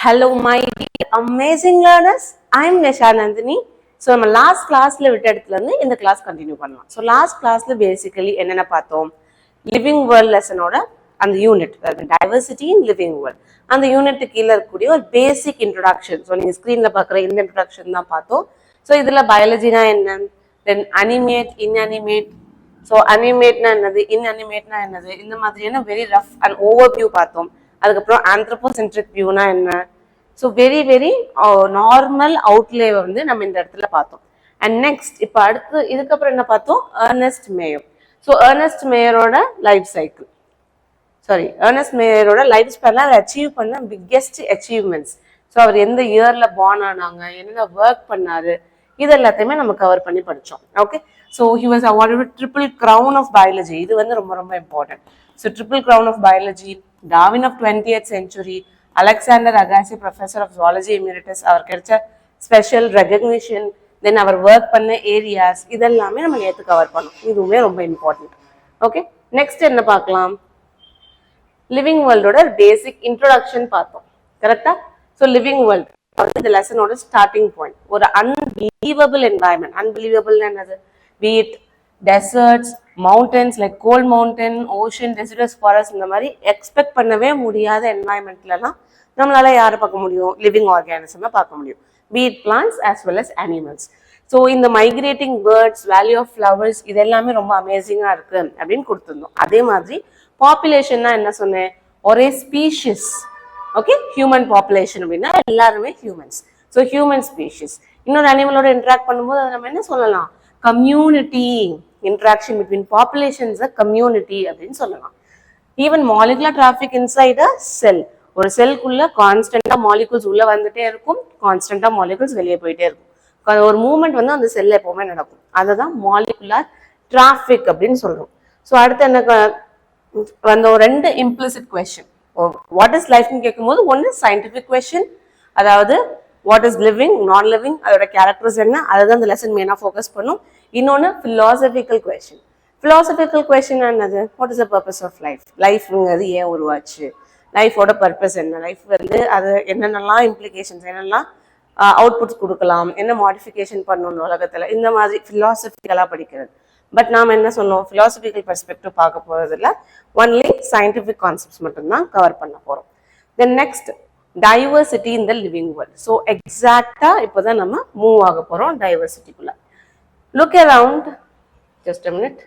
Hello, my dear amazing learners. I am Nisha Nandini. So, நம்ம last கிளாஸ்ல விட்ட இடத்துல இருந்து இந்த கிளாஸ் கண்டினியூ பண்ணலாம். ஸோ லாஸ்ட் கிளாஸ்ல பேசிக்கலி என்னென்ன பார்த்தோம், லிவிங் வேர்ல்ட் லெசனோட அந்த unit, diversity in living world, அந்த யூனிட் கீழே இருக்கக்கூடிய ஒரு பேசிக் இன்ட்ரொடக்ஷன். ஸோ நீங்கள் ஸ்க்ரீனில் பார்க்குற இந்த இன்ட்ரொடக்ஷன் தான் பார்த்தோம். ஸோ இதில் பயாலஜினா என்ன, தென் அனிமேட், இன்அனிமேட், ஸோ அனிமேட்னா என்னது, இன்அனிமேட்னா என்னது, இந்த மாதிரியான very rough and over view பார்த்தோம். அதுக்கப்புறம் ஆந்த்ரோபோசென்ட்ரிக் வியூனா என்ன, ஸோ வெரி நார்மல் அவுட்லே வந்து நம்ம இந்த இடத்துல பார்த்தோம். அண்ட் நெக்ஸ்ட் இப்போ அடுத்து இதுக்கப்புறம் என்ன பார்த்தோம், ஏர்னஸ்ட் மேயர். ஸோ ஏர்னஸ்ட் மேயரோட லைஃப் சைக்கிள், ஏர்னஸ்ட் மேயரோட லைஃப் ஸ்பேன்ல அவர் அச்சீவ் பண்ண பிக்கெஸ்ட் அச்சீவ்மெண்ட்ஸ். ஸோ அவர் எந்த இயர்ல பார்ன் ஆனாங்க, என்னென்ன ஒர்க் பண்ணாரு, இது எல்லாத்தையுமே நம்ம கவர் பண்ணி படித்தோம். Okay, so he was awarded triple crown of biology. இது வந்து ரொம்ப important. So triple crown of biology, Darwin of 20th century, Alexander Agassiz professor of zoology emeritus, அவர் கிடைச்ச ஸ்பெஷல் ரெகக்னிஷன், தென் அவர் ஒர்க் பண்ண ஏரியாஸ், இதெல்லாமே நம்ம நேற்று கவர் பண்ணோம். இதுவுமே ரொம்ப இம்பார்ட்டன்ட். ஓகே, நெக்ஸ்ட் என்ன பார்க்கலாம், லிவிங் வேர்ல்டோட பேசிக் இன்ட்ரோடக்ஷன் பார்த்தோம். கரெக்டா? ஸோ லிவிங் வேர்ல்ட் இந்த லெசனோட ஸ்டார்டிங் பாயிண்ட், ஒரு அன்பிலீவபிள் என்வாயன்மெண்ட். அன்பிலீவபிள் என்னது, பீட் deserts, mountains like cold mountain, ocean, deciduous forest, இந்த மாதிரி எக்ஸ்பெக்ட் பண்ணவே முடியாத என்வாயன்மெண்ட்லாம் நம்மளால யாரை பார்க்க முடியும், லிவிங் ஆர்கானிசமை பார்க்க முடியும், be it plants as well as animals. So இந்த migrating birds, value of flowers, இது எல்லாமே ரொம்ப அமேசிங்காக இருக்கு அப்படின்னு கொடுத்துருந்தோம். அதே மாதிரி பாப்புலேஷன்னா என்ன சொன்னேன், ஒரே ஸ்பீஷிஸ். ஓகே, ஹியூமன் பாப்புலேஷன் அப்படின்னா எல்லாருமே ஹியூமன்ஸ். ஸோ ஹியூமன் ஸ்பீஷிஸ் இன்னொரு அனிமலோட இன்ட்ராக்ட் பண்ணும்போது அதை நம்ம என்ன சொல்லலாம், community. Interaction between populations community அப்படின்னு சொல்லலாம். Even molecular traffic inside a cell, ஒரு செல்குள்ள கான்ஸ்டன்டா மாலிகுல்ஸ் உள்ள வந்துட்டே இருக்கும், கான்ஸ்டன்டா மாலிகுல்ஸ் வெளியே போயிட்டே இருக்கும். ஒரு மூவ்மெண்ட் வந்து அந்த செல்ல எப்பவுமே நடக்கும். அதை தான் மாலிகுலர் டிராஃபிக் அப்படின்னு சொல்றோம். ஸோ அடுத்து என்ன வந்த ஒரு ரெண்டு இம்ப்ளிசிட் கொஸ்டின், வாட் இஸ் லைஃப்னு கேட்கும்போது ஒன்று சயின்டிஃபிக் கொஸ்டின், அதாவது வாட் இஸ் லிவிங், நான் லிவிங், அதோட கேரக்டர்ஸ் என்ன, அதுதான் அந்த லெசன் மெயினாக ஃபோக்கஸ் பண்ணும். இன்னொன்று ஃபிலாசபிக்கல் கொஸ்டின். ஃபிலாசபிக்கல் கொஸ்டின் என்னது, what is the purpose of life, லைஃப்ங்கிறது ஏன் உருவாச்சு, லைஃபோட பர்பஸ் என்ன, லைஃப் வந்து அது என்னென்னலாம் இம்ப்ளிகேஷன்ஸ், என்னெல்லாம் அவுட்புட்ஸ் கொடுக்கலாம், என்ன மாடிஃபிகேஷன் பண்ணணும் உலகத்தில், இந்த மாதிரி ஃபிலாசபிக்கலாக படிக்கிறது. பட் நாம் என்ன சொன்னோம், ஃபிலாசபிக்கல் பெர்ஸ்பெக்டிவ் பார்க்க போகிறதுல ஒன்லி சயின்டிஃபிக் கான்செப்ட்ஸ் மட்டும்தான் கவர் பண்ண போகிறோம். Then next diversity in the living world. So எக்ஸாக்டா இப்போதான் நம்ம மூவ் ஆக போகிறோம் டைவர்சிட்டிக்குள்ள. Look around, just a minute.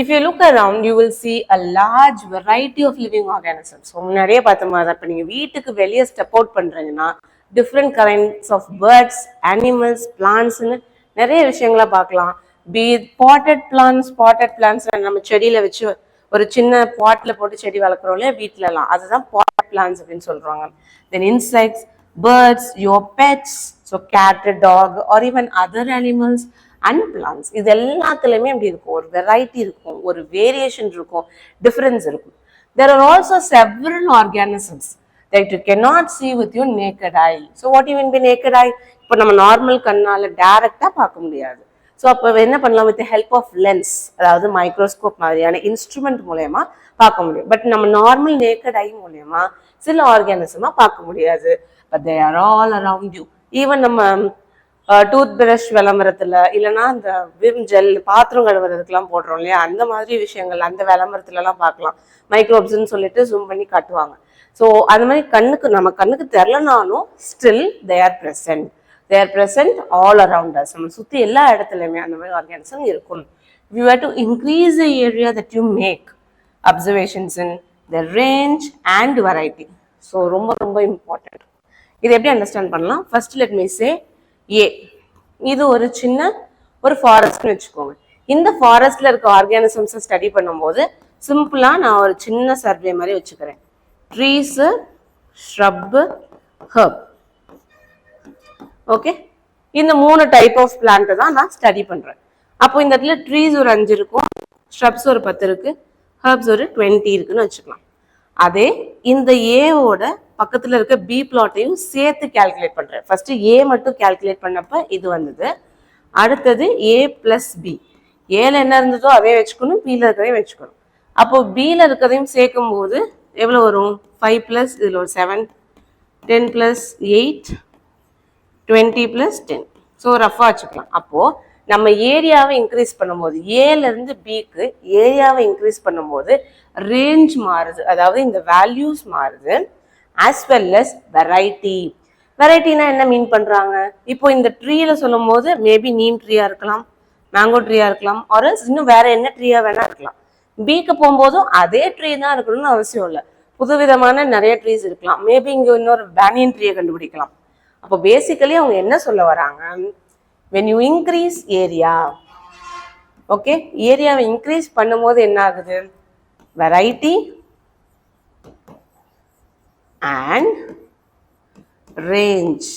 If you look around, you will see a large variety of living organisms. So முன்னாடியே பார்த்த மாதிரி தான், இப்போ நீங்கள் வீட்டுக்கு வெளியே ஸ்டெப் அவுட் பண்ணுறீங்கன்னா different kinds of birds, animals, பிளான்ட்ஸ்ன்னு நிறைய விஷயங்களா பார்க்கலாம். பி பாட்டட் பிளான்ஸ் நம்ம செடியில் வச்சு ஒரு சின்ன பாட்டில் போட்டு செடி வளர்க்குறோம் இல்லையா வீட்டிலலாம், அதுதான் பாட்டட் பிளான்ஸ் அப்படின்னு சொல்கிறாங்க. Then insects, birds, your pets, so cat, dog or even other animals and plants, இது எல்லாத்துலேயுமே அப்படி இருக்கும், ஒரு வெரைட்டி இருக்கும், ஒரு வேரியேஷன் இருக்கும், டிஃபரன்ஸ் இருக்கும். There are also several organisms that you cannot see with your naked eye. So what you mean by naked eye? இப்போ நம்ம நார்மல் கண்ணால் டைரக்டாக பார்க்க முடியாது. ஸோ அப்போ என்ன பண்ணலாம், வித் ஹெல்ப் ஆஃப் லென்ஸ், அதாவது மைக்ரோஸ்கோப் மாதிரியான இன்ஸ்ட்ருமெண்ட் மூலயமா பார்க்க முடியும். பட் நம்ம நார்மல் நேக்கட் ஐ மூலயமா சில ஆர்கானிசமாக பார்க்க முடியாது. But they are all around you. Even நம்ம டூத் பிரஷ் விளம்பரத்தில் இல்லைன்னா அந்த விம் ஜெல் பாத்திரம் கழுவுறதுக்கெல்லாம் போடுறோம் இல்லையா, அந்த மாதிரி விஷயங்கள் அந்த விளம்பரத்துலலாம் பார்க்கலாம். மைக்ரோப்ஸ்ன்னு சொல்லிட்டு ஜூம் பண்ணி காட்டுவாங்க. ஸோ அது மாதிரி நம்ம கண்ணுக்கு தெரிலனாலும் still they are present. They are present all around us. நம்ம சுற்றி எல்லா இடத்துலையுமே அந்த மாதிரி ஆர்கானிசம் இருக்கும். If you were to increase the area that you make observations in, the range and variety. So ரொம்ப இம்பார்ட்டன்ட். இது எப்படி அண்டர்ஸ்டாண்ட் பண்ணலாம், ஃபர்ஸ்ட் லெட் மீ சே ஏ, இது ஒரு சின்ன ஒரு ஃபாரஸ்ட்னு வச்சுக்கோங்க. இந்த ஃபாரஸ்ட்ல இருக்க ஆர்கானிசம்ஸை ஸ்டடி பண்ணும்போது சிம்பிளா நான் ஒரு சின்ன சர்வே மாதிரி வச்சுக்கிறேன். ட்ரீஸு, ஷ்ரப்பு, ஹர்ப். ஓகே, இந்த 3 டைப் ஆஃப் பிளான்ட்டை தான் நான் ஸ்டடி பண்ணுறேன். அப்போ இந்த இடத்துல ட்ரீஸ் ஒரு 5 இருக்கும், ஸ்hrubs ஒரு 10 இருக்கு, ஹர்ப்ஸ் ஒரு 20 இருக்குன்னு வச்சுக்கலாம். அதே இந்த ஏவோட பக்கத்தில் இருக்க பி பிளாட்டையும் சேர்த்து கால்குலேட் பண்ணுறேன். ஃபர்ஸ்ட் ஏ மட்டும் கால்குலேட் பண்ணப்ப இது வந்தது, அடுத்தது ஏ பிளஸ் பி. ஏல என்ன இருந்ததோ அதே வச்சுக்கணும், பியில் இருக்கிறதையும் வச்சுக்கணும். அப்போ பியில் இருக்கிறதையும் சேர்க்கும் போது எவ்வளோ வரும்? 5 + இதில் ஒரு 7, 10 + 8, 20 + 10. ஸோ ரஃபாக வச்சுக்கலாம். அப்போது நம்ம ஏரியாவை இன்க்ரீஸ் பண்ணும்போது ஏலேருந்து பிக்கு ஏரியாவை இன்க்ரீஸ் பண்ணும்போது ரேஞ்ச் மாறுது, அதாவது இந்த வேல்யூஸ் மாறுது. As well as variety. வெரைட்டினா என்ன மீன் பண்ணுறாங்க? இப்போ இந்த ட்ரீல சொல்லும் போது மேபி நீம் ட்ரீயாக இருக்கலாம், மேங்கோ ட்ரீயாக இருக்கலாம், ஆர் இன்னும் வேற என்ன ட்ரீயாக வேணா இருக்கலாம். பிக்கு போகும்போதும் அதே ட்ரீ தான் இருக்கணும்னு அவசியம் இல்லை, புதுவிதமான நிறைய ட்ரீஸ் இருக்கலாம். மேபி இங்கே இன்னொரு பேனியன் ட்ரீயை கண்டுபிடிக்கலாம். அப்போ பேசிக்கலி அவங்க என்ன சொல்ல வராங்க? when you increase area, okay, ஏரியாவை இன்க்ரீஸ் பண்ணும்போது என்ன ஆகுது? வெரைட்டி அண்ட் ரேஞ்ச்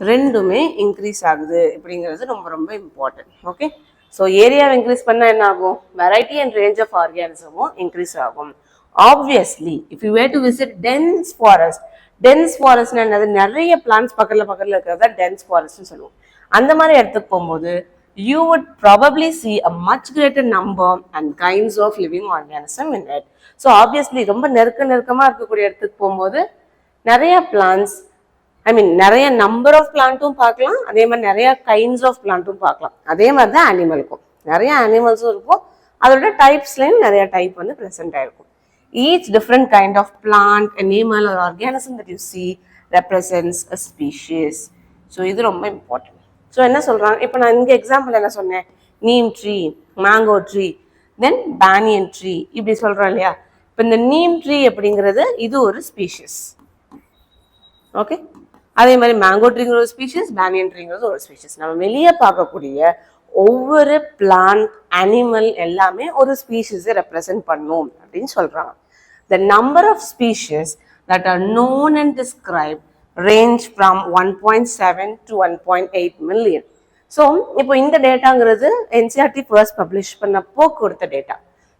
ரெண்டுமே இன்க்ரீஸ் ஆகுது அப்படிங்கிறது ரொம்ப ரொம்ப இம்பார்ட்டன்ட். ஓகே, ஸோ ஏரியாவை இன்க்ரீஸ் பண்ணால் என்ன ஆகும்? வெரைட்டி அண்ட் ரேஞ்ச் ஆஃப் ஆர்கானிசமும் இன்க்ரீஸ் ஆகும். Obviously if you were to visit dense forest, dense ஃபாரஸ்ட்னா என்னது? நிறைய பிளான்ஸ் பக்கத்தில் இருக்கிறதா டென்ஸ் ஃபாரஸ்ட்னு சொல்லுவோம். அந்த மாதிரி இடத்துக்கு போகும்போது you would probably see a much greater number and kinds of living organism in it. So obviously ரொம்ப நெருக்கமாக இருக்கக்கூடிய இடத்துக்கு போகும்போது நிறைய பிளான்ஸ், நிறைய நம்பர் ஆஃப் பிளான்ட்டும் பார்க்கலாம், அதே மாதிரி நிறைய கைண்ட்ஸ் ஆஃப் பிளான்ட்டும் பார்க்கலாம். அதே மாதிரி தான் அனிமலுக்கும் நிறைய அனிமல்ஸும் இருக்கும், அதோட டைப்ஸ்லையும் நிறைய டைப் வந்து ப்ரெசென்ட் ஆயிருக்கும். Each different kind of plant, animal or organism that you see represents a species. So இது ரொம்ப இம்பார்ட்டன்ட். ஸோ என்ன சொல்கிறாங்க? இப்போ நான் இங்கே எக்ஸாம்பிள் என்ன சொன்னேன்? நீம் ட்ரீ, மேங்கோ ட்ரீ, தென் பேனியன் ட்ரீ, இப்படி சொல்கிறோம் இல்லையா? இப்போ இந்த நீம் ட்ரீ அப்படிங்கிறது இது ஒரு ஸ்பீஷிஸ். ஓகே, அதே மாதிரி மேங்கோ ட்ரீங்கிற ஒரு ஸ்பீஷிஸ், பேனியன் ட்ரீங்கிறது ஒரு ஸ்பீஷிஸ். நம்ம வெளியே பார்க்கக்கூடிய ஒவ்வொரு பிளான்ட், அனிமல் எல்லாமே ஒரு ஸ்பீஷிஸை ரெப்ரசென்ட் பண்ணும் அப்படின்னு சொல்கிறாங்க. The number of species that are known and described range from 1.7 to 1.8 million. So இப்போ இந்த டேட்டாங்கிறது NCERT ஃபர்ஸ்ட் பப்ளிஷ் பண்ணப்போ கொடுத்த டேட்டா.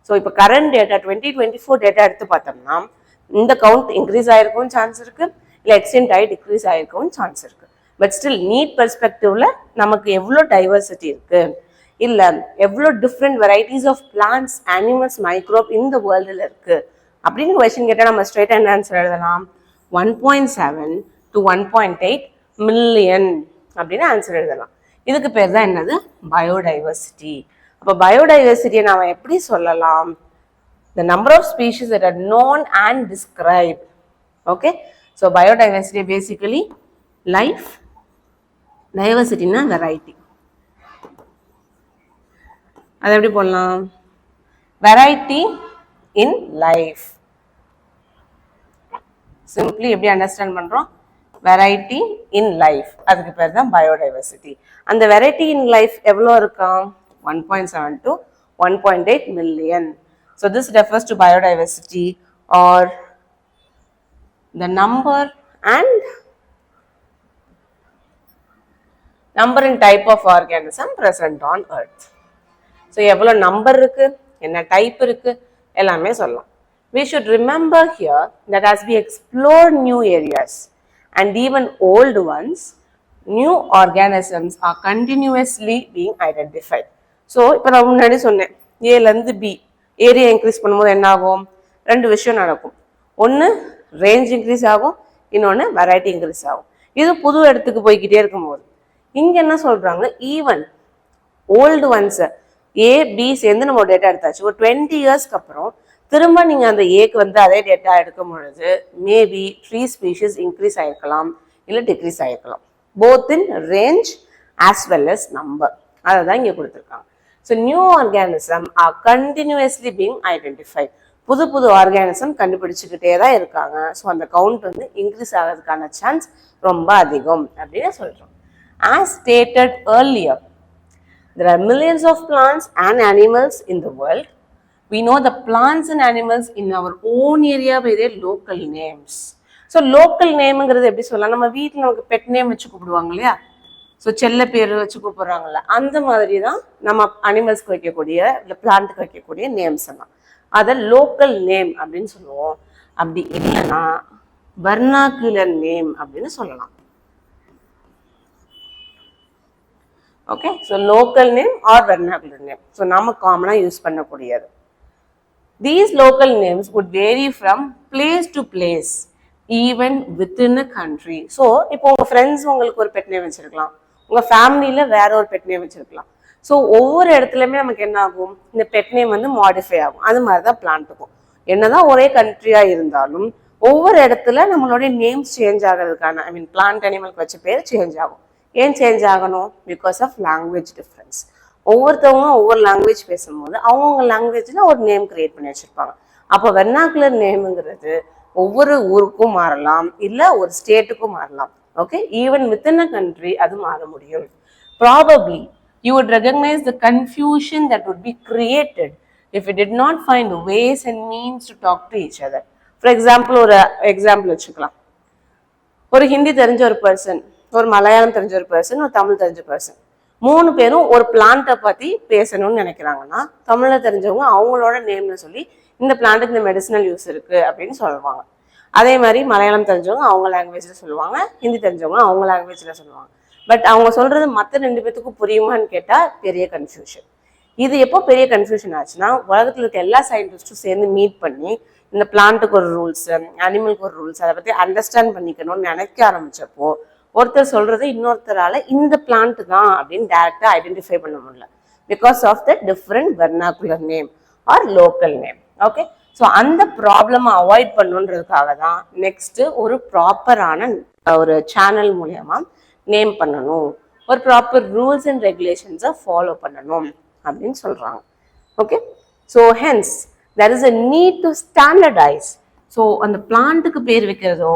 ஸோ இப்போ கரண்ட் டேட்டா 2024 டேட்டா எடுத்து பார்த்தோம்னா இந்த கவுண்ட் இன்க்ரீஸ் ஆகிருக்கும் சான்ஸ் இருக்கு, இல்லை எக்ஸ்டெண்ட் ஆகி டிக்ரீஸ் ஆகிருக்கும் சான்ஸ் இருக்கு. பட் ஸ்டில் நீட் பெர்ஸ்பெக்டிவ்ல நமக்கு எவ்வளோ டைவர்சிட்டி இருக்கு, இல்லை எவ்வளோ different varieties of plants, animals, microbe இந்த வேர்ல்டில் இருக்கு அப்படின்னு கொஸ்டின் கேட்டால் நம்ம ஸ்ட்ரெயிட் அண்ட் ஆன்சர் எழுதலாம். 1.7 to 1.8 மில்லியன் அப்படின்னு ஆன்சர் எழுதலாம். இதுக்கு பேர் தான் என்னது? பயோடைவர்சிட்டி. அப்போ பயோடைவர்சிட்டியை நாம எப்படி சொல்லலாம்? The number of species that are known and described. Okay, so biodiversity basically life, diversity na variety. அது எப்படி போடலாம்? Variety in life. Simply எப்படி அண்டர்ஸ்டாண்ட் பண்றோம்? வெரைட்டி இன் லைஃப், அதுக்கு பேர் தான் பயோடைவர்சிட்டி. அந்த வெரைட்டி இன் லைஃப் எவ்வளோ இருக்காம்? 1.7 to 1.8 million. So this refers to biodiversity or the number and type of organism present on earth. So எவ்வளோ நம்பர் இருக்கு, என்ன டைப் இருக்கு, எல்லாமே சொல்லலாம். We should remember here that as we explore new areas and even old ones, new organisms are continuously being identified. So இப்போ நான் முன்னாடி சொன்னேன், ஏலேருந்து பி ஏரியா இன்க்ரீஸ் பண்ணும்போது என்ன ஆகும்? ரெண்டு விஷயம் நடக்கும். ஒன்று ரேஞ்ச் இன்க்ரீஸ் ஆகும், இன்னொன்று வெரைட்டி இன்க்ரீஸ் ஆகும். இது புது இடத்துக்கு போய்கிட்டே இருக்கும்போது இங்கே என்ன சொல்கிறாங்க? ஈவன் ஓல்டு ஒன்ஸை ஏ பி சேர்ந்து நம்ம டேட்டா எடுத்தாச்சு, ஒரு 20 இயர்ஸ்க்கு அப்புறம் திரும்ப நீங்கள் அந்த ஏக்கு வந்து அதே டேட்டா எடுக்கும் பொழுது மேபி ட்ரீ ஸ்பீஷிஸ் இன்க்ரீஸ் ஆகிருக்கலாம், இல்லை டிக்ரீஸ் ஆகிருக்கலாம், both in range as well as number. அதை தான் இங்கே கொடுத்துருக்காங்க. So new organism are continuously being identified. புது புது ஆர்கானிசம் கண்டுபிடிச்சிக்கிட்டே தான் இருக்காங்க. ஸோ அந்த கவுண்ட் வந்து இன்க்ரீஸ் ஆகிறதுக்கான சான்ஸ் ரொம்ப அதிகம் அப்படின்னு சொல்கிறோம். As stated earlier, there are millions of plants and animals in the world. We know the plants and animals in our own area by their local names. So local nameங்கிறது எப்படி சொல்லலாம்? நம்ம வீட்டில் நமக்கு பெட் நேம் வச்சு கூப்பிடுவாங்க இல்லையா? So செல்ல பேர் வச்சு கூப்பிடுறாங்கல்ல, அந்த மாதிரி தான் நம்ம அனிமல்ஸ்க்கு வைக்கக்கூடிய இல்லை பிளான்ட்டுக்கு வைக்கக்கூடிய நேம்ஸ் எல்லாம். அதை லோக்கல் நேம் அப்படின்னு சொல்லுவோம். அப்படி இல்லைன்னா வெர்னாக்குலர் நேம் அப்படின்னு சொல்லலாம். Okay, so local name or vernacular name. So நம்ம காமனாக யூஸ் பண்ணக்கூடியது. These local names would vary from place to place, even within a country. So, இப்போ உங்க ஃப்ரெண்ட்ஸ் உங்களுக்கு ஒரு பெட் நேம் வச்சிருக்கலாம், உங்க ஃபேமிலியில வேற ஒரு பெட் நேம் வச்சிருக்கலாம். ஸோ ஒவ்வொரு இடத்துலையுமே நமக்கு என்ன ஆகும், இந்த பெட் நேம் வந்து மாடிஃபை ஆகும். அது மாதிரி தான் பிளான்ட்டுக்கும். என்னதான் ஒரே கண்ட்ரியா இருந்தாலும் ஒவ்வொரு இடத்துல நம்மளுடைய நேம்ஸ் சேஞ்ச் ஆகிறதுக்கான, ஐ மீன் பிளான்ட் அனிமலுக்கு வச்ச பேர் சேஞ்ச் ஆகும். ஏன் சேஞ்ச் ஆகணும்? Because of language difference. ஒவ்வொருத்தவங்க ஒவ்வொரு லாங்குவேஜ் பேசும்போது அவங்கவுங்க லாங்குவேஜில் ஒரு நேம் கிரியேட் பண்ணி வச்சுருப்பாங்க. அப்போ வெர்னாகுலர் நேமுங்கிறது ஒவ்வொரு ஊருக்கும் மாறலாம், இல்லை ஒரு ஸ்டேட்டுக்கும் மாறலாம். Okay, even within a country அது மாற முடியும். Probably you would recognise the confusion that would be created if you did not find ways and means to talk to each other. For example, ஒரு எக்ஸாம்பிள் வச்சுக்கலாம். ஒரு ஹிந்தி தெரிஞ்ச ஒரு person, ஒரு மலையாளம் தெரிஞ்ச ஒரு பர்சன், ஒரு தமிழ் தெரிஞ்ச பர்சன், 3 பேரும் ஒரு பிளான்ட்டை பற்றி பேசணும்னு நினைக்கிறாங்கன்னா தமிழில் தெரிஞ்சவங்க அவங்களோட நேம்ல சொல்லி இந்த பிளான்ட்டுக்கு இந்த மெடிசினல் யூஸ் இருக்கு அப்படின்னு சொல்லுவாங்க. அதே மாதிரி மலையாளம் தெரிஞ்சவங்க அவங்க லாங்குவேஜில் சொல்லுவாங்க, ஹிந்தி தெரிஞ்சவங்க அவங்க லாங்குவேஜில் சொல்லுவாங்க. பட் அவங்க சொல்றது மற்ற 2 பேத்துக்கும் புரியுமான்னு கேட்டால் பெரிய கன்ஃபியூஷன். இது எப்போ பெரிய கன்ஃபியூஷன் ஆச்சுன்னா, உலகத்தில் இருக்க எல்லா சயின்டிஸ்டும் சேர்ந்து மீட் பண்ணி இந்த பிளான்ட்டுக்கு ஒரு ரூல்ஸ், அனிமலுக்கு ஒரு ரூல்ஸ், அதை பற்றி அண்டர்ஸ்டாண்ட் பண்ணிக்கணும்னு நினைக்க ஆரம்பிச்சப்போ ஒருத்தர் சொல்றது இன்னொருத்தரால இந்த பிளான்ட் தான் அப்படின்னு டைரக்டா ஐடென்டிஃபை பண்ண முடியல, because of the different vernacular name or local name. Okay, so அந்த ப்ராப்ளமை அவாய்ட் பண்ணுன்றதுக்காக தான் நெக்ஸ்ட் ஒரு ப்ராப்பரான ஒரு சேனல் மூலமா நேம் பண்ணணும், ஒரு ப்ராப்பர் ரூல்ஸ் அண்ட் ரெகுலேஷன்ஸை ஃபாலோ பண்ணணும் அப்படின்னு சொல்றாங்க. Okay, so hence there is a need to standardize. So அந்த பிளான்ட்டுக்கு பேர் வைக்கிறதோ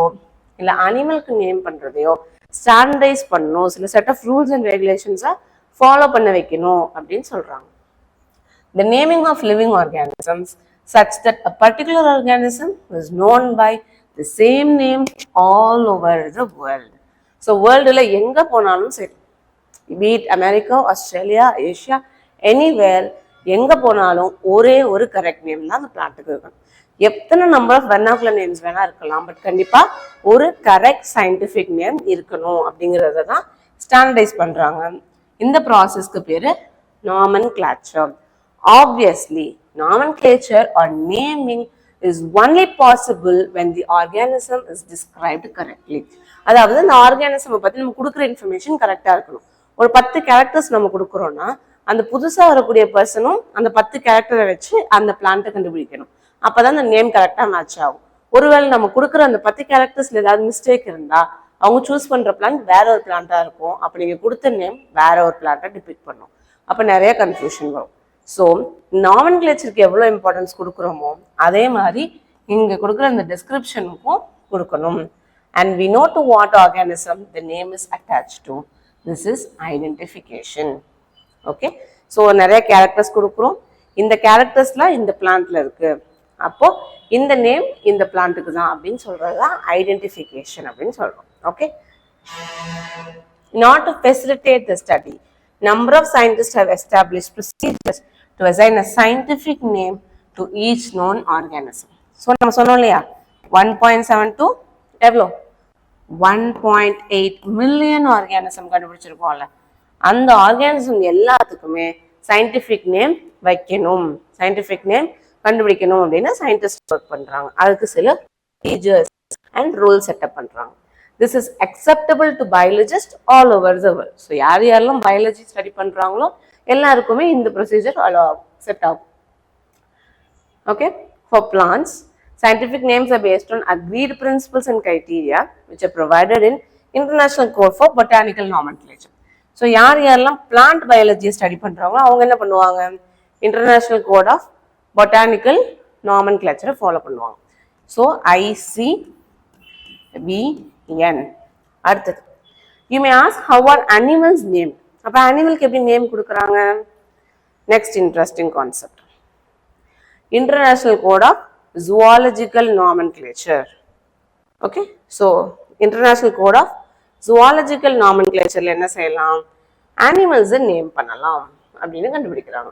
இல்லை அனிமலுக்கு நேம் பண்ணுறதையோ ஸ்டாண்டர்டைஸ் பண்ணணும், சில செட் ஆஃப் ரூல்ஸ் அண்ட் ரெகுலேஷன்ஸை ஃபாலோ பண்ண வைக்கணும் அப்படின்னு சொல்கிறாங்க. The naming of living organisms such that a particular organism is known by the same name all over the world. So வேர்ல்டில் எங்கே போனாலும் சரி, be it America, Australia, Asia, anywhere, எங்கே போனாலும் ஒரே ஒரு கரெக்ட் நேம் தான் அந்த பிளான்ட்டுக்கு இருக்கணும். எத்தனை நம்பர் ஆஃப் வெர்னாகுலர் நேம்ஸ் வேணா இருக்கலாம், பட் கண்டிப்பாக ஒரு கரெக்ட் சயின்டிஃபிக் நேம் இருக்கணும் அப்படிங்கிறத தான் ஸ்டாண்டர்டைஸ் பண்ணுறாங்க. இந்த ப்ராசஸ்க்கு பேர் nomenclature. Obviously nomenclature or naming is only possible when the organism is described correctly. அதாவது அந்த ஆர்கானிசமை பற்றி நம்ம கொடுக்குற இன்ஃபர்மேஷன் கரெக்டாக இருக்கணும். ஒரு 10 கேரக்டர்ஸ் நம்ம கொடுக்குறோன்னா அந்த புதுசாக வரக்கூடிய பர்சனும் அந்த 10 கேரக்டரை வச்சு அந்த பிளான்ட்டை கண்டுபிடிக்கணும். அப்போதான் அந்த நேம் கரெக்டாக மேட்ச் ஆகும். ஒருவேளை நம்ம கொடுக்குற அந்த 10 கேரக்டர்ஸ்ல ஏதாவது மிஸ்டேக் இருந்தா அவங்க சூஸ் பண்ற பிளான்ட் வேற ஒரு பிளான்ட்டா இருக்கும். அப்போ நீங்க கொடுத்த நேம் வேற ஒரு பிளான்ட்டை டிபிக்ட் பண்ணும். அப்போ நிறைய கன்ஃபியூஷன் வரும். ஸோ நாமன்கிளேச்சருக்கு எவ்வளோ இம்பார்ட்டன்ஸ் கொடுக்குறோமோ அதே மாதிரி இங்கே கொடுக்குற அந்த டிஸ்கிரிப்ஷனுக்கும் கொடுக்கணும். And we know to what organism the name is attach to. This is identification. Okay, so நிறைய கேரக்டர்ஸ் கொடுக்குறோம். இந்த கேரக்டர்ஸ்லாம் இந்த பிளான்ட்ல இருக்கு, அப்போ இந்த நேம் இந்த பிளான்ட்டுக்கு தான் அப்படின்னு சொல்றது தான் ஐடென்டிஃபிகேஷன் அப்படின்னு சொல்றோம். Okay, not to facilitate the study, number of scientists have established procedures to assign a scientific name to each known organism. So நம்ம சொன்னோம் இல்லையா, 1.72 எவ்வளோ 1.8 மில்லியன் ஆர்கானிசம் கண்டுபிடிச்சிருக்கோம்ல, அந்த ஆர்கானிசம் எல்லாத்துக்குமே சயின்டிஃபிக் நேம் வைக்கணும், சயின்டிஃபிக் நேம் கண்டுபிடிக்கணும் அப்படின்னு சயின்டிஸ்ட் ஒர்க் பண்றாங்க. அதுக்கு சில ப்ரொசீஜர்ஸ் அண்ட் ரூல்ஸ் செட்டப் பண்றாங்க. This is acceptable to biologists all over the world. So யார் யாரெல்லாம் பயாலஜி ஸ்டடி பண்றாங்களோ எல்லாருக்குமே இந்த ப்ரொசீஜர் செட் ஆகும். Okay, for plants, scientific names are based on agreed principles and criteria which are provided in International Code for Botanical Nomenclature. So யார் யாரெல்லாம் plant பயாலஜியை study பண்ணுறாங்களோ அவங்க என்ன பண்ணுவாங்க, இன்டர்நேஷ்னல் கோட் ஆஃப் பொட்டானிக்கல் நாமன்கிளேச்சரை ஃபாலோ பண்ணுவாங்க. So ICBN. அடுத்தது, you may ask how are animals name. அப்போ அனிமலுக்கு எப்படி நேம் கொடுக்குறாங்க? Next interesting concept, international code of zoological nomenclature. Okay, so international code of zoological நாமன்கிளேச்சர்ல என்ன செய்யலாம், அனிமல்ஸை நேம் பண்ணலாம் அப்படின்னு கண்டுபிடிக்கிறாங்க.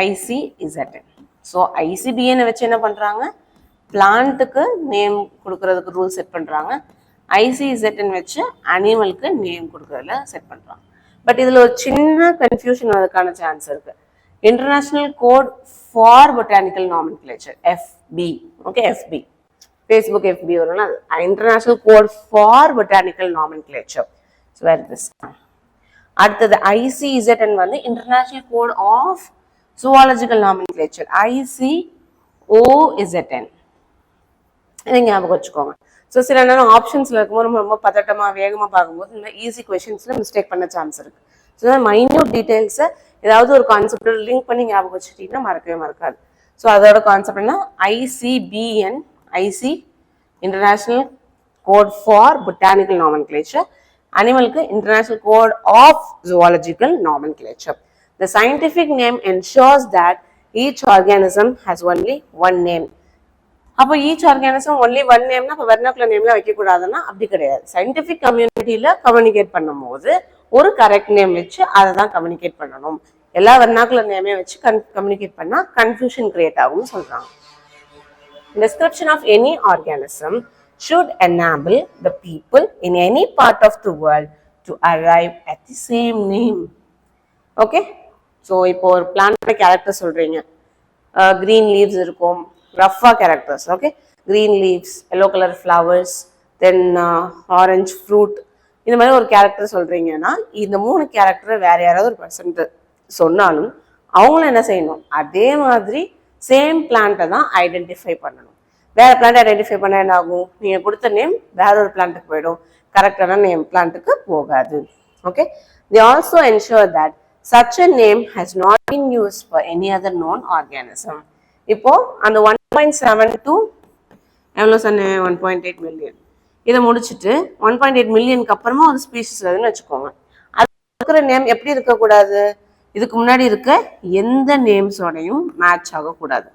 ICZN. ஸோ ICBN வச்சு என்ன பண்றாங்க, பிளான்ட்டுக்கு நேம் கொடுக்கறதுக்கு ரூல் செட் பண்றாங்க. ICZN வச்சு அனிமலுக்கு நேம் கொடுக்கறதுல செட் பண்றாங்க. பட் இதுல ஒரு சின்ன கன்ஃபியூஷன் வரதுக்கான சான்ஸ் இருக்கு. International code for botanical nomenclature FB. ஓகே, FB. Facebook FB வரும்னா international code for botanical nomenclature. So where this. அடுத்தது ICZN வந்து international code of zoological nomenclature ICOZN. இதை ஞாபகம் வச்சுக்கோங்க. ஸோ சில நேரம் ஆப்ஷன்ஸ்ல இருக்கும்போது நம்ம ரொம்ப பதட்டமா வேகமா பார்க்கும்போது இந்த ஈஸி கொஸ்டின்ஸ்ல மிஸ்டேக் பண்ண சான்ஸ் இருக்கு. ஸோ மைன்யூட் டீடைல்ஸை ஏதாவது ஒரு கான்செப்ட் லிங்க் பண்ணி ஞாபகம் வச்சுட்டீங்கன்னா மறக்கவே மறக்காது. ஸோ அதோட கான்செப்ட் என்ன? ICBN, IC international code for botanical nomenclature, அனிமலுக்கு international code of zoological nomenclature. The scientific name ensures that each organism has only one name. அப்போ ஈச் ஆர்கானிசம் ஒன்லி ஒன் நேம்னா இப்போ vernacular நேம்ல வைக்கக்கூடாதுன்னா அப்படி கிடையாது. சயின்டிஃபிக் கம்யூனிட்டியில கம்யூனிகேட் பண்ணும்போது ஒரு correct name வச்சு அதை தான் கம்யூனிகேட் பண்ணணும். எல்லா வெர்னாக்குலர் நேமே வச்சு கம்யூனிகேட் பண்ணா கன்ஃபியூஷன் கிரியேட் ஆகும்னு சொல்றாங்க. Description of any organism should enable the people in any part of the world to arrive at the same name. Okay, so இப்போ ஒரு பிளான்ட் கேரக்டர் சொல்றீங்க. கிரீன் லீவ்ஸ் இருக்கும், ரஃபா characters. Okay, green leaves, yellow colour flowers, then orange fruit, இந்த மாதிரி ஒரு character சொல்றீங்கன்னா இந்த 3 கேரக்டரை வேற யாராவது ஒரு பர்சன்ட் சொன்னாலும் அவங்களும் என்ன செய்யணும்? அதே மாதிரி சேம் பிளான்ட்டை தான் ஐடென்டிஃபை பண்ணணும். வேற பிளான்ட் ஐடென்டிஃபை பண்ண என்ன ஆகும்? நீங்க கொடுத்த நேம் வேற ஒரு பிளான்ட்டுக்கு போயிடும், கரெக்டான நேம் பிளான்ட்டுக்கு போகாது. Okay, they also ensure that such a name has not been used for any other known organism. இப்போ அந்த 1.72 எவ்வளோ சொன்னேன்? 1.8 மில்லியன். இதை முடிச்சுட்டு 1.8 மில்லியனுக்கு அப்புறமா ஒரு ஸ்பீஷிஸ் வருதுன்னு வச்சுக்கோங்க. அது இருக்கிற நேம் எப்படி இருக்கக்கூடாது? இதுக்கு முன்னாடி இருக்க எந்த நேம்ஸோடையும் மேட்ச் ஆகக்கூடாது.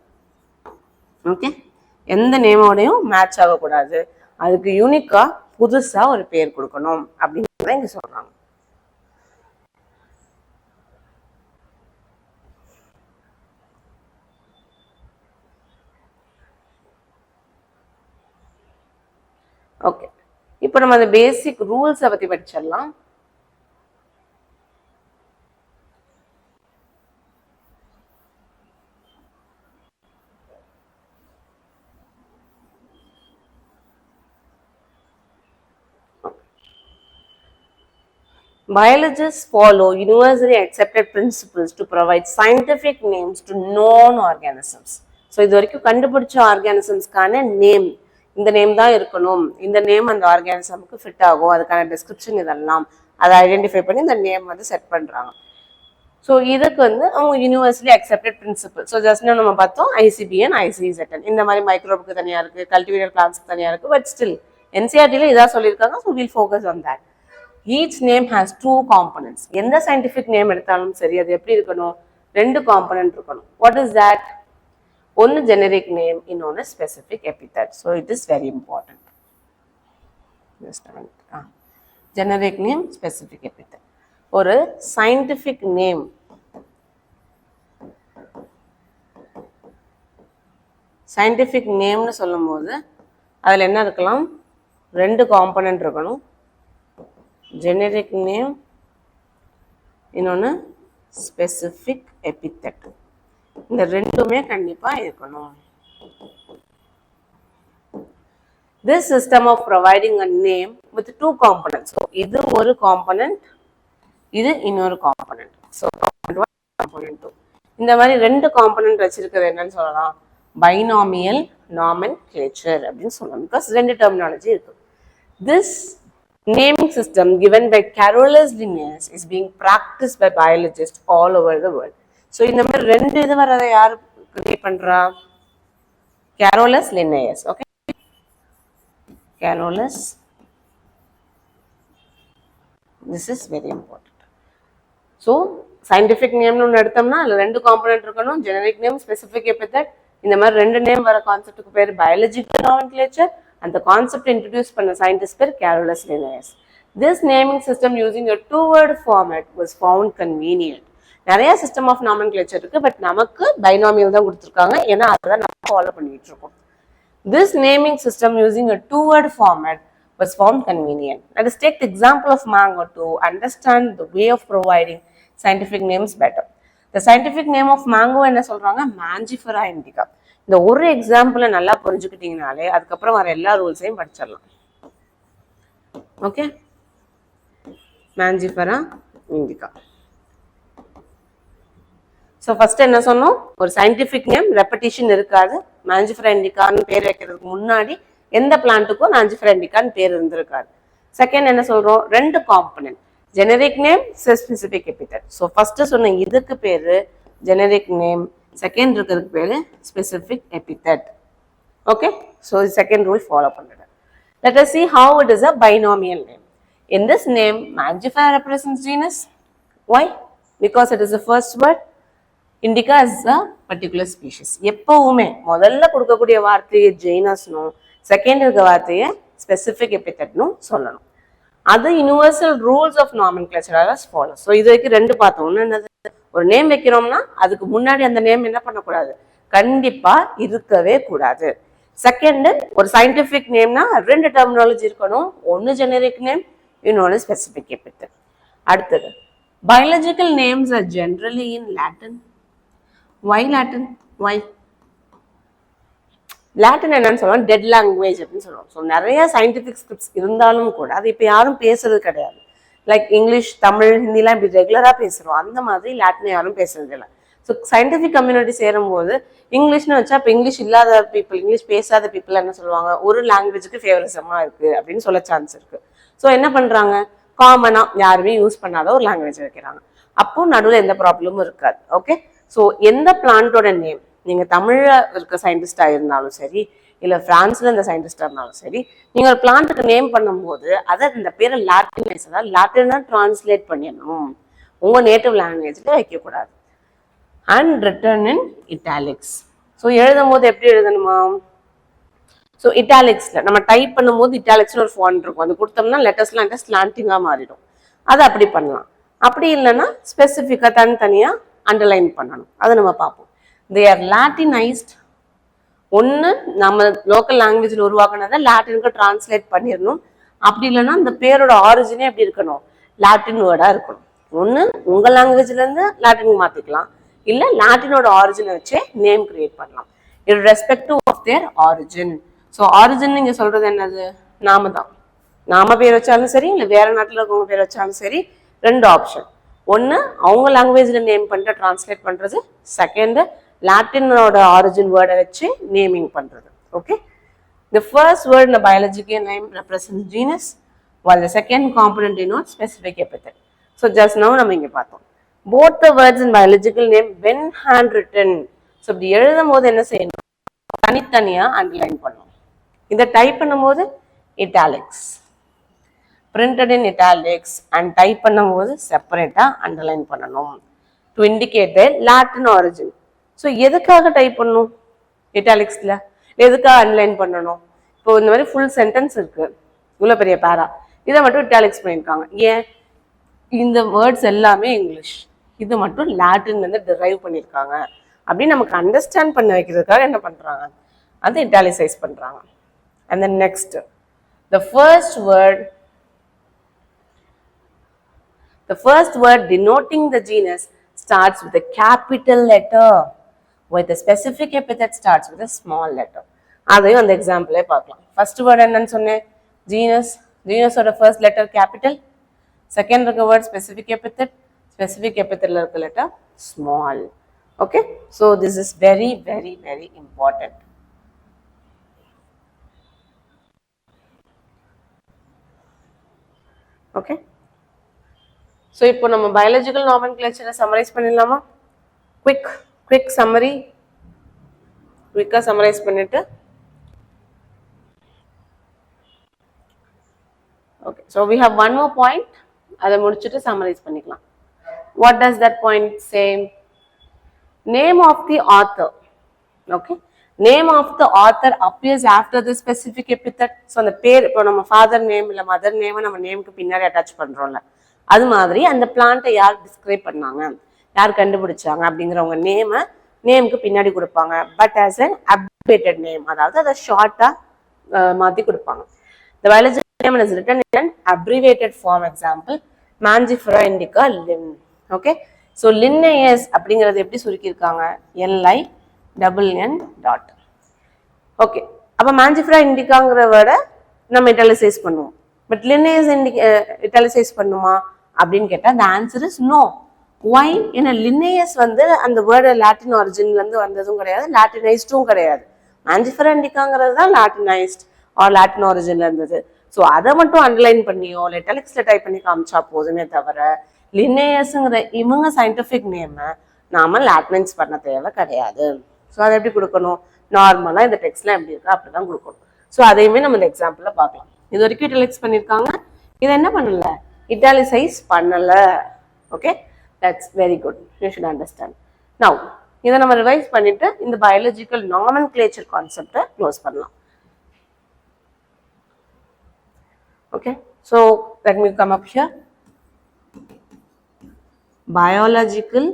ஓகே, எந்த நேமோடையும் மேட்ச் ஆகக்கூடாது. அதுக்கு யூனிக்கா புதுசா ஒரு பேர் கொடுக்கணும் அப்படிங்கிறத இங்க சொல்றாங்க. ஓகே, இப்போ நம்ம அந்த பேசிக் ரூல்ஸை பத்தி படிச்சிடலாம். Biologists follow universally accepted principles to provide scientific names to known organisms. So இது வரைக்கும் கண்டுபிடிச்ச ஆர்கானிசம்ஸ்க்கான நேம், இந்த நேம் தான் இருக்கணும், இந்த நேம் அந்த ஆர்கானிசமுக்கு ஃபிட் ஆகும், அதுக்கான டிஸ்கிரிப்ஷன் இதெல்லாம் அதை ஐடென்டிஃபை பண்ணி இந்த நேம் வந்து செட் பண்றாங்க. ஸோ இதுக்கு வந்து அவங்க universally accepted principle. So just நம்ம பார்த்தோம் ICBN, ICZN. இந்த மாதிரி மைக்ரோபுக்கு தனியா இருக்கு, கல்டிவேட்டட் பிளான்ட்ஸ்க்கு தனியா இருக்கு. பட் ஸ்டில் NCERT இதான் சொல்லியிருக்காங்க. So will focus on that. Each name has 2 components. எந்த சயின்டிஃபிக் நேம் எடுத்தாலும் சரி அது எப்படி இருக்கணும்? 2 காம்பனன்ட் இருக்கணும். What is that? ஒன்னு ஜெனரிக் நேம், இன்னொன்னு specific எபிதெட். So it is very important. Just a minute. Generic name, specific எபிதெட். ஒரு சயின்டிஃபிக் நேம் சயின்டிஃபிக் நேம்னு சொல்லும்போது அதுல என்ன இருக்கலாம்? 2 காம்பனன்ட் இருக்கணும். ஜெனரிக் நேம், இன்னொன்று ஸ்பெசிஃபிக் எபிதெட். இந்த ரெண்டுமே கண்டிப்பா இருக்கணும். This system of providing a name with 2 components. So இது ஒரு காம்பனன்ட், இது இன்னொரு காம்பனன்ட். So component 1, component 2. இந்த மாதிரி 2 காம்பனன்ட் வச்சிருக்கிறது என்னன்னு சொல்லலாம்? பைனாமியல் நாமென்க்ளேச்சர் அப்படின்னு சொல்லலாம். பிகாஸ் 2 டெர்மினாலஜி இருக்கு. This naming system given by Carolus Linnaeus is being practiced by biologists all over the world. So இந்த மாதிரி 2 இது வரதை யார் கிரியேட் பண்றா? Carolus Linnaeus. Okay, Carolus. This is very important. So scientific name ஒன்று எடுத்தோம்னா அதில் 2 காம்பனன்ட் இருக்கணும். Generic name, specific எபிதெட். இந்த மாதிரி 2 நேம் வர கான்செப்டுக்கு பேர் பயாலஜிக்கல் நாமென்க்ளேச்சர். அந்த கான்செப்ட் இன்ட்ரோடியூஸ் பண்ண சயின்டிஸ்ட் பேர் Carolus Linnaeus. This naming system using a 2-word format was found convenient. நிறைய சிஸ்டம் ஆஃப் நாமென்க்ளேச்சர் இருக்கு, பட் நமக்கு பைனாமியல் தான் கொடுத்துருக்காங்க. ஏன்னா அதை நம்ம ஃபாலோ பண்ணிட்டு இருக்கோம். This naming system using a 2-word format was found convenient. Let us take the example of mango to understand the way of providing scientific names better. The scientific name of mango என்ன சொல்றாங்க? Mangifera indica. இந்த ஒரு எக்ஸாம்பிளை நல்லா புரிஞ்சுக்கிட்டீங்கனாலே அதுக்கப்புறம் வர எல்லா ரூல்ஸையும் படிச்சிடலாம். Okay, Mangifera indica. So first என்ன சொன்னோம்? ஒரு சயின்டிஃபிக் நேம் ரெப்படிஷன் இருக்காது. Mangifera indicaன்னு பேர் வைக்கிறதுக்கு முன்னாடி எந்த பிளான்ட்டுக்கும் Mangifera indicaன்னு பேர் இருந்திருக்காது. செகண்ட் என்ன சொல்றோம்? ரெண்டு component, generic name, specific எபிதெட். So first சொன்ன இதுக்கு பேரு ஜெனரிக் நேம், செகண்ட் இருக்கிறதுக்கு பேரு specific எபிதெட். Okay, so second rule follow பண்ணுறது. Let us see how it is a binomial name. In this name, Mangifera represents genus. Why? Because it is the first word. Indica is a particular species. எப்பவுமே முதல்ல கொடுக்கக்கூடிய வார்த்தையை ஜெயினஸ்னும் second இருக்க வார்த்தையை specific எபிதெட்னும் சொல்லணும். அது universal rules of nomenclature as follows. So இது வரைக்கும் ரெண்டு பார்த்தோம். ஒன்று என்னது? ஒரு நேம் வைக்கிறோம்னா அதுக்கு முன்னாடி அந்த நேம் என்ன பண்ணக்கூடாது? கண்டிப்பா இருக்கவே கூடாது. செகண்ட், ஒரு சயின்டிபிக் நேம்னா ரெண்டு டெர்மினாலஜி இருக்கணும். ஒன்று ஜெனரிக் நேம், இன்னொன்று ஸ்பெசிபிக் எபிதெட். அடுத்தது, biological names are generally in Latin. Why Latin? Why? Latin என்னன்னு சொல்லுவோம்? டெட் லாங்குவேஜ் அப்படின்னு சொல்லுவோம். ஸோ நிறைய சயின்டிஃபிக் ஸ்கிரிப்ட்ஸ் இருந்தாலும் கூட அது இப்போ யாரும் பேசுறது கிடையாது. லைக் இங்கிலீஷ், தமிழ், ஹிந்திலாம் இப்படி ரெகுலராக பேசுகிறோம். அந்த மாதிரி லாட்டினை யாரும் பேசுறது இல்லை. ஸோ சயின்டிஃபிக் கம்யூனிட்டி சேரும்போது இங்கிலீஷ்னு வச்சா இப்போ இங்கிலீஷ் இல்லாத பீப்புள், இங்கிலீஷ் பேசாத பீப்புள் என்ன சொல்லுவாங்க? ஒரு லாங்குவேஜுக்கு ஃபேவரிசமாக இருக்குது அப்படின்னு சொல்ல சான்ஸ் இருக்குது. ஸோ என்ன பண்ணுறாங்க? காமனாக யாருமே யூஸ் பண்ணாத ஒரு லாங்குவேஜ் வைக்கிறாங்க. அப்போ நடுவில் எந்த ப்ராப்ளமும் இருக்காது. ஓகே, ஸோ எந்த பிளான்ட்டோட நேம், நீங்கள் தமிழில் இருக்க சயின்டிஸ்டாக இருந்தாலும் சரி, இல்லை ஃப்ரான்ஸில் இருந்த சயின்டிஸ்டாக இருந்தாலும் சரி, நீங்கள் ஒரு பிளான்ட்டுக்கு நேம் பண்ணும்போது அதை இந்த பேரை லாட்டினைஸ், அதாவது லாட்டினாக டிரான்ஸ்லேட் பண்ணிடணும். உங்கள் நேட்டிவ் லாங்குவேஜில் வைக்கக்கூடாது. And return in italics. So எழுதும் போது எப்படி எழுதணுமா? ஸோ இட்டாலிக்ஸில் நம்ம டைப் பண்ணும்போது இட்டாலிக்ஸில் ஒரு ஃபாண்ட் இருக்கும். அது கொடுத்தோம்னா லெட்டர்ஸ்லாம் ஸ்லாண்டிங்காக மாறிடும். அதை அப்படி பண்ணலாம். அப்படி இல்லைன்னா ஸ்பெசிஃபிக்காக தனித்தனியாக அண்டர்லைன் பண்ணணும். அதை நம்ம பார்ப்போம். They are latinised. ஒன்று நம்ம லோக்கல் லாங்குவேஜில் உருவாக்குனதை லாட்டினுக்கு டிரான்ஸ்லேட் பண்ணிடணும். அப்படி இல்லைன்னா அந்த பேரோட ஆரிஜினே எப்படி இருக்கணும்? லாட்டின் வேர்டாக இருக்கணும். ஒன்று உங்கள் லாங்குவேஜ்லேருந்து லாட்டினுக்கு மாற்றிக்கலாம், இல்லை லாட்டினோட ஆரிஜினை வச்சே நேம் கிரியேட் பண்ணலாம், irrespective of their origin. So origin நீங்கள் சொல்கிறது என்னது? நாம தான். நாம பேர் வச்சாலும் சரி, இல்லை வேற நாட்டில் இருக்கவங்க பேர் வச்சாலும் சரி, ரெண்டு ஆப்ஷன். ஒன்று அவங்க லாங்குவேஜில் நேம் பண்ணிட்டு டிரான்ஸ்லேட் பண்ணுறது, செகண்டு லாட்டினோட ஆரிஜின் வேர்டை வச்சு நேமிங் பண்ணுறது. ஓகே, தி ஃபர்ஸ்ட் வேர்ட் இந்த biological name represent genus, while the second component denotes specific epithet. So just now நம்ம இங்கே பார்த்தோம். Both the words in biological name when handwritten. So இப்படி எழுதும் போது என்ன செய்யணும்? தனித்தனியாக அண்டர்லைன் பண்ணணும். இதை டைப் பண்ணும்போது italics, printed in italics, and type பண்ணும்போது செப்பரேட்டாக அண்டர்லைன் பண்ணணும் to indicate the Latin origin. So எதுக்காக டைப் பண்ணணும் இட்டாலிக்ஸில்? எதுக்காக அண்டர்லைன் பண்ணணும்? இப்போ இந்த மாதிரி ஃபுல் சென்டென்ஸ் இருக்கு, இவ்வளோ பெரிய பேரா, இதை மட்டும் இட்டாலிக்ஸ் பண்ணியிருக்காங்க. ஏன்? இந்த வேர்ட்ஸ் எல்லாமே இங்கிலீஷ், இது மட்டும் லாட்டின்லேருந்து டிரைவ் பண்ணியிருக்காங்க அப்படின்னு நமக்கு அண்டர்ஸ்டாண்ட் பண்ண வைக்கிறதுக்காக என்ன பண்ணுறாங்க? அது இட்டாலிசைஸ் பண்ணுறாங்க. And then next, the first word denoting the genus starts with a capital letter, while the specific epithet starts with a small letter. அதையும் அந்த எக்ஸாம்பிளே பார்க்கலாம். ஃபர்ஸ்ட் வேர்ட் என்னன்னு சொன்னேன்? ஜீனஸ். ஜீனஸோட ஃபர்ஸ்ட் லெட்டர் கேபிட்டல், செகண்ட் இருக்க வேர்ட் ஸ்பெசிஃபிக் எபித்தட், ஸ்பெசிஃபிக் எபித்தட்ல இருக்க letter small. Okay, so this is very very very important. Okay, so இப்போ நம்ம பயாலஜிக்கல் நாமென்கிளேச்சரை சம்மரைஸ் பண்ணிடலாமா? குவிக் சம்மரி, குவிக்காக சம்மரைஸ் பண்ணிட்டு, okay, so we have one more point, அதை முடிச்சுட்டு சம்மரைஸ் பண்ணிக்கலாம். What does that point say? Name of the author. Okay, name of the author appears after the specific epithet. So அந்த பேர், இப்போ நம்ம father name இல்லை mother நேமை நம்ம நேமுக்கு பின்னாடி அட்டாச் பண்ணுறோம்ல, அது மாதிரி அந்த பிளான்ட்டை யார் டிஸ்கிரைப் பண்ணாங்க, யார் கண்டுபிடிச்சாங்க அப்படிங்கிறவங்க நேமுக்கு பின்னாடி கொடுப்பாங்க. But as an updated name, அதாவது அதை ஷார்ட்டாக மாற்றி கொடுப்பாங்க. இந்த biology name is written in an abbreviated form. Example, Mangifera indica Linn. Okay, so Linnaeus அப்படிங்கிறது எப்படி சுருக்கியிருக்காங்க, LINN dot. ஓகே, அப்போ Mangifera indicaங்கிற வேர்டை நம்ம இட்டாலிசைஸ் பண்ணுவோம். பட் Linnaeus இட்டாலிசைஸ் பண்ணுமா அப்படின்னு கேட்டால் the answer is no. Why? ஏன்னா Linnaeus வந்து அந்த வேர்டு லாட்டின் ஆரிஜின்லேருந்து வந்ததும் கிடையாது, லாட்டினைஸ்டும் கிடையாது. Mangifera indicaங்கிறது தான் லாட்டினைஸ்ட் ஆர் லாட்டின் ஆரிஜின்ல இருந்தது. ஸோ அதை மட்டும் அண்டர்லைன் பண்ணியோ இல்லை டெலிக்ஸில் டைப் பண்ணி காமிச்சா போதுமே தவிர லின்னேயஸுங்கிற இவங்க சயின்டிஃபிக் நேமை நாம லாட்டினைஸ் பண்ண தேவை கிடையாது. ஸோ அதை எப்படி கொடுக்கணும், நார்மலாக இந்த டெக்ஸ்ட்லாம் எப்படி இருக்கா அப்படி தான் கொடுக்கணும். ஸோ அதையுமே நம்ம இந்த எக்ஸாம்பிளில் பார்க்கலாம். இது வரைக்கும் இட்டாலிக்ஸ் பண்ணியிருக்காங்க, இதை என்ன பண்ணல, இட்டாலிசைஸ் பண்ணலை. Okay, that's very good, you should understand. Now இதை நம்ம ரிவைஸ் பண்ணிட்டு இந்த பயாலஜிக்கல் நாமென்க்ளேச்சர் கான்செப்டை க்ளோஸ் பண்ணலாம். Okay, so let me come up here. Biological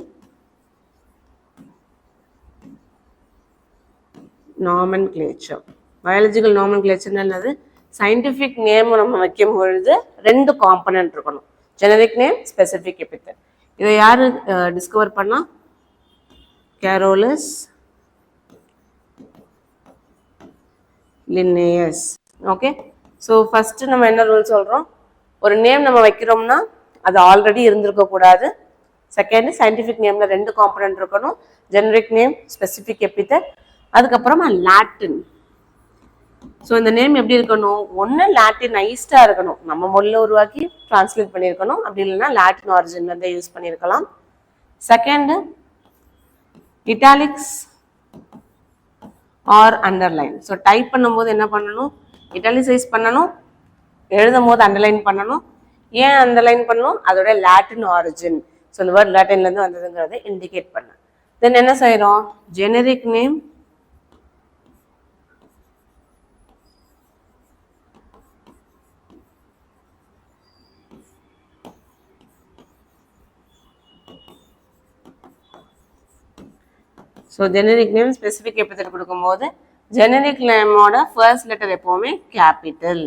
nomenclature. Biological nomenclature என்னது, scientific name நம்ம வைக்கும் பொழுது ரெண்டு காம்பனன்ட் இருக்கணும், ஜெனரிக் நேம், ஸ்பெசிஃபிக் எபித்தட். இதை யாரு டிஸ்கவர் பண்ணா, கேரோலஸ் லின்னேயஸ். ஓகே, ஸோ ஃபஸ்ட்டு நம்ம என்ன ரூல் சொல்கிறோம், ஒரு நேம் நம்ம வைக்கிறோம்னா அது ஆல்ரெடி இருந்திருக்க கூடாது. செகண்ட், சயின்டிஃபிக் நேமில் ரெண்டு காம்பனன்ட் இருக்கணும், ஜெனரிக் நேம், ஸ்பெசிஃபிக் எபித்தட். அதுக்கப்புறமா லாட்டின். ஸோ இந்த நேம் எப்படி இருக்கணும், ஒன்று லாட்டினைஸ்டாக இருக்கணும், நம்ம மொழியில் உருவாக்கி டிரான்ஸ்லேட் பண்ணியிருக்கணும், அப்படி இல்லைன்னா லாட்டின் ஆரிஜின்லேருந்தே யூஸ் பண்ணியிருக்கலாம். Second, italics or underline. So type பண்ணும்போது என்ன பண்ணணும், இட்டாலிசைஸ் பண்ணணும், எழுதும் போது அண்டர்லைன் பண்ணணும். ஏன் அண்டர்லைன் பண்ணணும், அதோட லாட்டின் ஆரிஜின், ஸோ இந்த வேர்ட் லாட்டின்லேருந்து வந்ததுங்கிறத இண்டிகேட் பண்ண. தென் என்ன செய்கிறோம், generic name, so generic name, specific epithet கொடுக்கும்போது ஜெனரிக் நேமோட ஃபர்ஸ்ட் லெட்டர் எப்பவுமே கேபிட்டல்,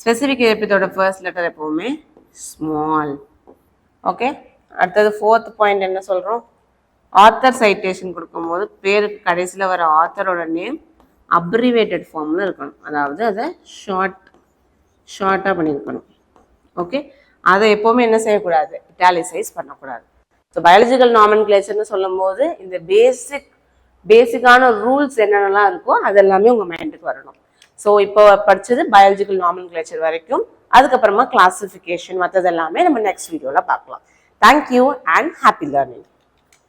ஸ்பெசிஃபிக் எபித்தோட ஃபர்ஸ்ட் லெட்டர் எப்பவுமே ஸ்மால். ஓகே, அடுத்தது ஃபோர்த் பாயிண்ட் என்ன சொல்கிறோம், ஆத்தர் சைட்டேஷன் கொடுக்கும்போது பேருக்கு கடைசியில் வர ஆத்தரோட நேம் அப்ரிவேட்டட் ஃபார்மில் இருக்கணும், அதாவது அதை ஷார்ட்டாக பண்ணியிருக்கணும். ஓகே, அதை எப்போவுமே என்ன செய்யக்கூடாது, இட்டாலிசைஸ் பண்ணக்கூடாது. ஸோ பயாலஜிக்கல் நாமென்க்ளேச்சர்னு சொல்லும் போது இந்த பேசிக்கான ரூல்ஸ் என்னென்னலாம் இருக்கோ அதெல்லாமே உங்கள் மைண்டுக்கு வரணும். ஸோ இப்போ படித்தது பயாலஜிக்கல் நாமென்க்ளேச்சர் வரைக்கும், அதுக்கப்புறமா கிளாசிஃபிகேஷன் மற்றது எல்லாமே நம்ம நெக்ஸ்ட் வீடியோவில் பார்க்கலாம். Thank you and happy learning.